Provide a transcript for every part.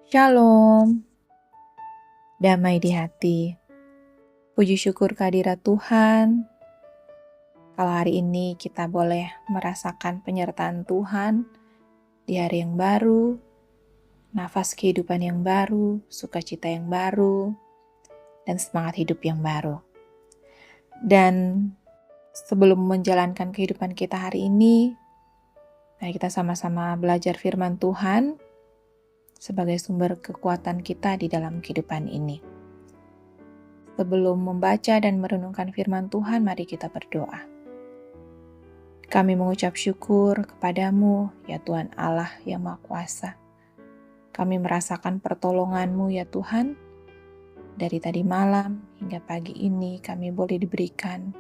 Shalom, damai di hati. Puji syukur kehadirat Tuhan. Kalau hari ini kita boleh merasakan penyertaan Tuhan di hari yang baru, nafas kehidupan yang baru, sukacita yang baru, dan semangat hidup yang baru. Dan sebelum menjalankan kehidupan kita hari ini, mari kita sama-sama belajar firman Tuhan sebagai sumber kekuatan kita di dalam kehidupan ini. Sebelum membaca dan merenungkan firman Tuhan, mari kita berdoa. Kami mengucap syukur kepadamu, ya Tuhan Allah yang Maha Kuasa. Kami merasakan pertolongan-Mu, ya Tuhan. Dari tadi malam hingga pagi ini kami boleh diberikan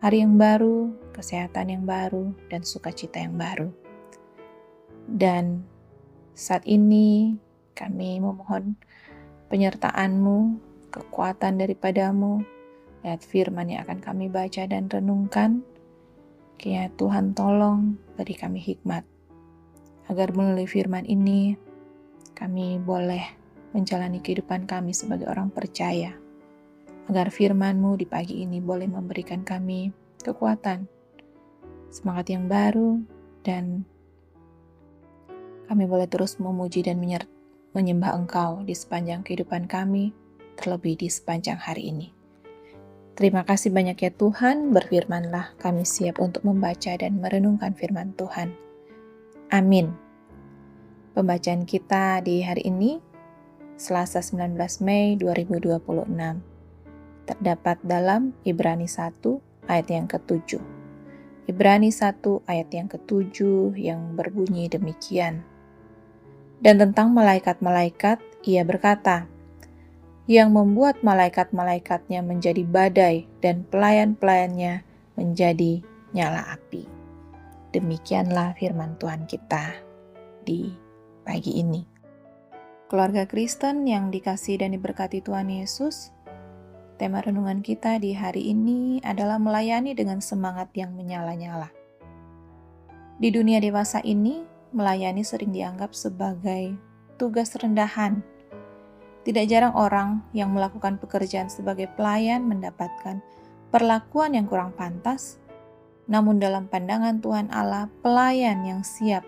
hari yang baru, kesehatan yang baru, dan sukacita yang baru. Dan saat ini kami memohon penyertaan-Mu, kekuatan daripadamu, lewat firman yang akan kami baca dan renungkan. Kiranya Tuhan tolong beri kami hikmat, agar melalui firman ini kami boleh menjalani kehidupan kami sebagai orang percaya, agar firman-Mu di pagi ini boleh memberikan kami kekuatan, semangat yang baru, dan kami boleh terus memuji dan menyembah Engkau di sepanjang kehidupan kami, terlebih di sepanjang hari ini. Terima kasih banyak ya Tuhan, berfirmanlah, kami siap untuk membaca dan merenungkan firman Tuhan. Amin. Pembacaan kita di hari ini, Selasa 19 Mei 2026, terdapat dalam Ibrani 1 ayat yang ke-7. Ibrani 1 ayat yang ke-7 yang berbunyi demikian. Dan tentang malaikat-malaikat, ia berkata, yang membuat malaikat-malaikatnya menjadi badai dan pelayan-pelayannya menjadi nyala api. Demikianlah firman Tuhan kita di pagi ini. Keluarga Kristen yang dikasihi dan diberkati Tuhan Yesus, tema renungan kita di hari ini adalah melayani dengan semangat yang menyala-nyala. Di dunia dewasa ini, melayani sering dianggap sebagai tugas rendahan. Tidak jarang orang yang melakukan pekerjaan sebagai pelayan mendapatkan perlakuan yang kurang pantas, namun dalam pandangan Tuhan Allah, pelayan yang siap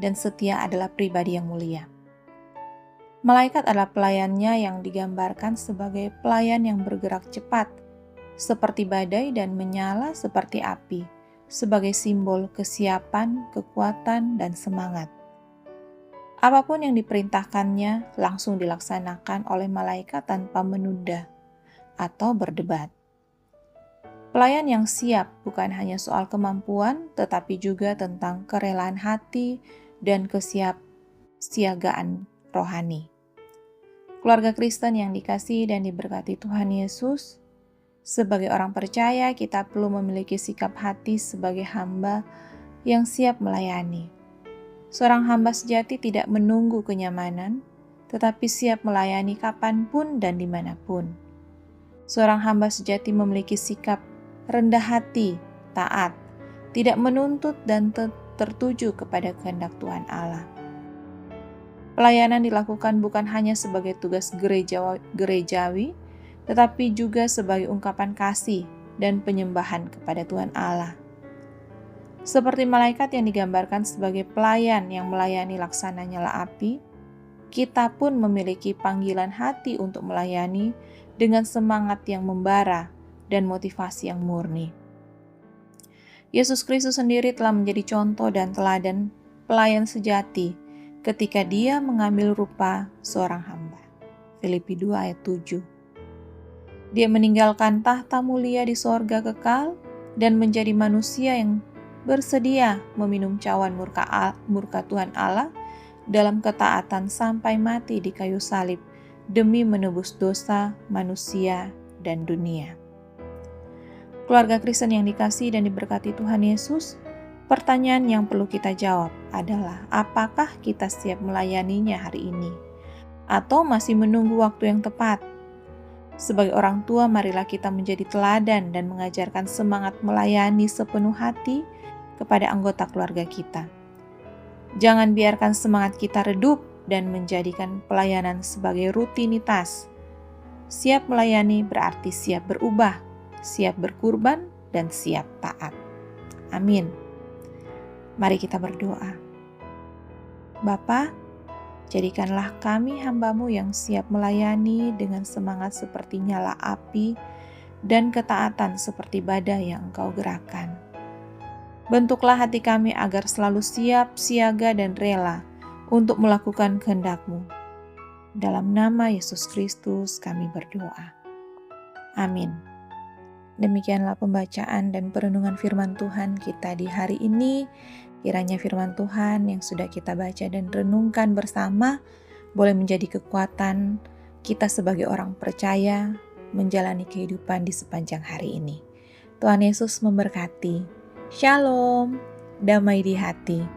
dan setia adalah pribadi yang mulia. Malaikat adalah pelayannya yang digambarkan sebagai pelayan yang bergerak cepat, seperti badai dan menyala seperti api, sebagai simbol kesiapan, kekuatan, dan semangat. Apapun yang diperintahkannya langsung dilaksanakan oleh malaikat tanpa menunda atau berdebat. Pelayan yang siap bukan hanya soal kemampuan, tetapi juga tentang kerelaan hati dan kesiapsiagaan rohani. Keluarga Kristen yang dikasihi dan diberkati Tuhan Yesus, sebagai orang percaya kita perlu memiliki sikap hati sebagai hamba yang siap melayani. Seorang hamba sejati tidak menunggu kenyamanan, tetapi siap melayani kapanpun dan dimanapun. Seorang hamba sejati memiliki sikap rendah hati, taat, tidak menuntut dan tertuju kepada kehendak Tuhan Allah. Pelayanan dilakukan bukan hanya sebagai tugas gerejawi, tetapi juga sebagai ungkapan kasih dan penyembahan kepada Tuhan Allah. Seperti malaikat yang digambarkan sebagai pelayan yang melayani laksana nyala api, kita pun memiliki panggilan hati untuk melayani dengan semangat yang membara dan motivasi yang murni. Yesus Kristus sendiri telah menjadi contoh dan teladan pelayan sejati ketika dia mengambil rupa seorang hamba. Filipi 2 ayat 7. Dia meninggalkan tahta mulia di sorga kekal dan menjadi manusia yang bersedia meminum cawan murka Tuhan Allah dalam ketaatan sampai mati di kayu salib demi menebus dosa manusia dan dunia. Keluarga Kristen yang dikasihi dan diberkati Tuhan Yesus, pertanyaan yang perlu kita jawab adalah apakah kita siap melayaninya hari ini? Atau masih menunggu waktu yang tepat? Sebagai orang tua, marilah kita menjadi teladan dan mengajarkan semangat melayani sepenuh hati kepada anggota keluarga kita. Jangan biarkan semangat kita redup dan menjadikan pelayanan sebagai rutinitas. Siap melayani berarti siap berubah, siap berkurban, dan siap taat. Amin. Mari kita berdoa. Bapa, jadikanlah kami hamba-Mu yang siap melayani dengan semangat seperti nyala api dan ketaatan seperti badai yang Engkau gerakkan. Bentuklah hati kami agar selalu siap, siaga, dan rela untuk melakukan kehendak-Mu. Dalam nama Yesus Kristus kami berdoa. Amin. Demikianlah pembacaan dan perenungan firman Tuhan kita di hari ini. Kiranya firman Tuhan yang sudah kita baca dan renungkan bersama boleh menjadi kekuatan kita sebagai orang percaya menjalani kehidupan di sepanjang hari ini. Tuhan Yesus memberkati. Shalom, damai di hati.